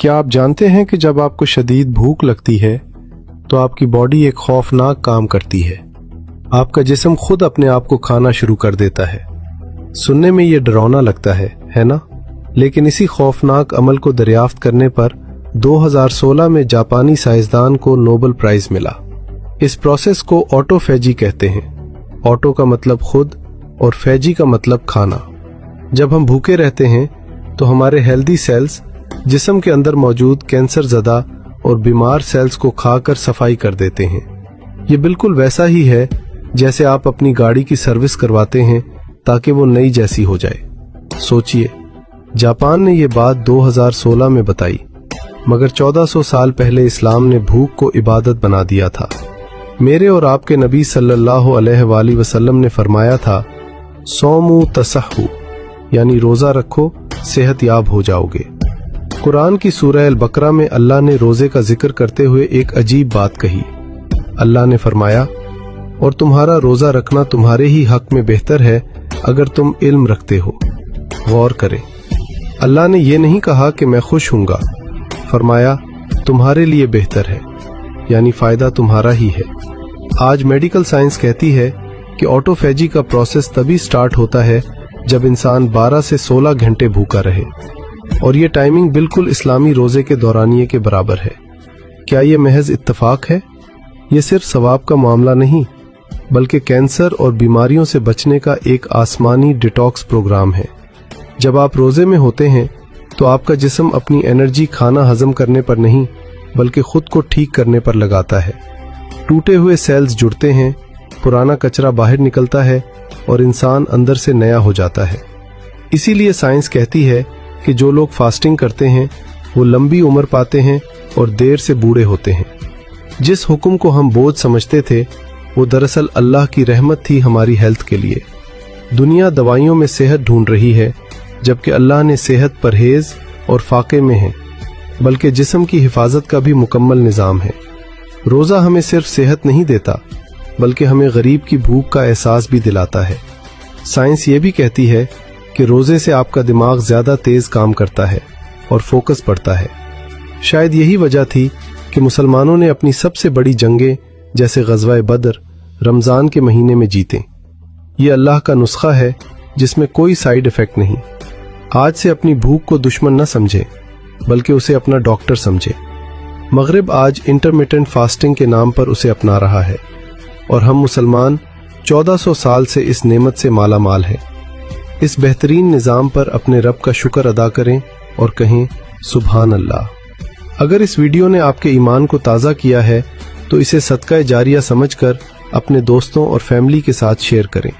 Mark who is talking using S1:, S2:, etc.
S1: क्या आप जानते हैं कि जब आपको शदीद भूख लगती है तो आपकी बॉडी एक खौफनाक काम करती है। आपका जिस्म खुद अपने आप को खाना शुरू कर देता है। सुनने में ये डरावना लगता है ना? लेकिन इसी खौफनाक अमल को दरियाफ्त करने पर 2016 में जापानी साइंसदान को नोबेल प्राइज मिला। इस प्रोसेस को ऑटोफेजी कहते हैं। ऑटो का मतलब खुद और फेजी का मतलब खाना। जब हम भूखे रहते हैं तो हमारे हेल्दी सेल्स जिस्म के अंदर मौजूद कैंसर ज़दा और बीमार सेल्स को खाकर सफाई कर देते हैं। ये बिल्कुल वैसा ही है जैसे आप अपनी गाड़ी की सर्विस करवाते हैं ताकि वो नई जैसी हो जाए। सोचिए, जापान ने ये बात 2016 में बताई, मगर 1400 साल पहले इस्लाम ने भूख को इबादत बना दिया था। मेरे और आपके नबी सल्लल्लाहु अलैहि वसल्लम ने फरमाया था, सौमू तसहू, यानी रोजा रखो, सेहत याब हो जाओगे। कुरान की सूरह अल-बकरा में अल्लाह ने रोजे का जिक्र करते हुए एक अजीब बात कही। अल्लाह ने फरमाया, और तुम्हारा रोजा रखना तुम्हारे ही हक में बेहतर है अगर तुम इल्म रखते हो। गौर करें, अल्लाह ने ये नहीं कहा कि मैं खुश हूंगा, फरमाया तुम्हारे लिए बेहतर है, यानी फायदा तुम्हारा ही है। आज मेडिकल साइंस कहती है कि ऑटोफेजी का प्रोसेस तभी स्टार्ट होता है जब इंसान 12 से 16 घंटे भूखा रहे, और ये टाइमिंग बिल्कुल इस्लामी रोजे के दौरानिये के बराबर है। क्या ये महज इत्तफाक है? ये सिर्फ सवाब का मामला नहीं, बल्कि कैंसर और बीमारियों से बचने का एक आसमानी डिटॉक्स प्रोग्राम है। जब आप रोजे में होते हैं तो आपका जिस्म अपनी एनर्जी खाना हजम करने पर नहीं, बल्कि खुद को ठीक करने पर लगाता है। टूटे हुए सेल्स जुड़ते हैं, पुराना कचरा बाहर निकलता है और इंसान अंदर से नया हो जाता है। इसीलिए साइंस कहती है कि जो लोग फास्टिंग करते हैं वो लंबी उम्र पाते हैं और देर से बूढ़े होते हैं। जिस हुक्म को हम बोझ समझते थे वो दरअसल अल्लाह की रहमत थी हमारी हेल्थ के लिए। दुनिया दवाइयों में सेहत ढूंढ रही है, जबकि अल्लाह ने सेहत परहेज और फाके में है, बल्कि जिस्म की हिफाजत का भी मुकम्मल निज़ाम है। रोज़ा हमें सिर्फ सेहत नहीं देता, बल्कि हमें गरीब की भूख का एहसास भी दिलाता है। साइंस ये भी कहती है कि रोज़े से आपका दिमाग ज़्यादा तेज़ काम करता है और फोकस बढ़ता है। शायद यही वजह थी कि मुसलमानों ने अपनी सबसे बड़ी जंगें जैसे ग़ज़वा बदर रमज़ान के महीने में जीते। ये अल्लाह का नुस्खा है जिसमें कोई साइड इफ़ेक्ट नहीं। आज से अपनी भूख को दुश्मन न समझे, बल्कि उसे अपना डॉक्टर समझे। मगरिब आज इंटरमिटेंट फास्टिंग के नाम पर उसे अपना रहा है, और हम मुसलमान 1400 साल से इस नेमत से माला माल हैं। इस बेहतरीन निज़ाम पर अपने रब का शुक्र अदा करें और कहें सुभान अल्लाह। अगर इस वीडियो ने आपके ईमान को ताज़ा किया है तो इसे सदका जारिया समझकर अपने दोस्तों और फैमिली के साथ शेयर करें।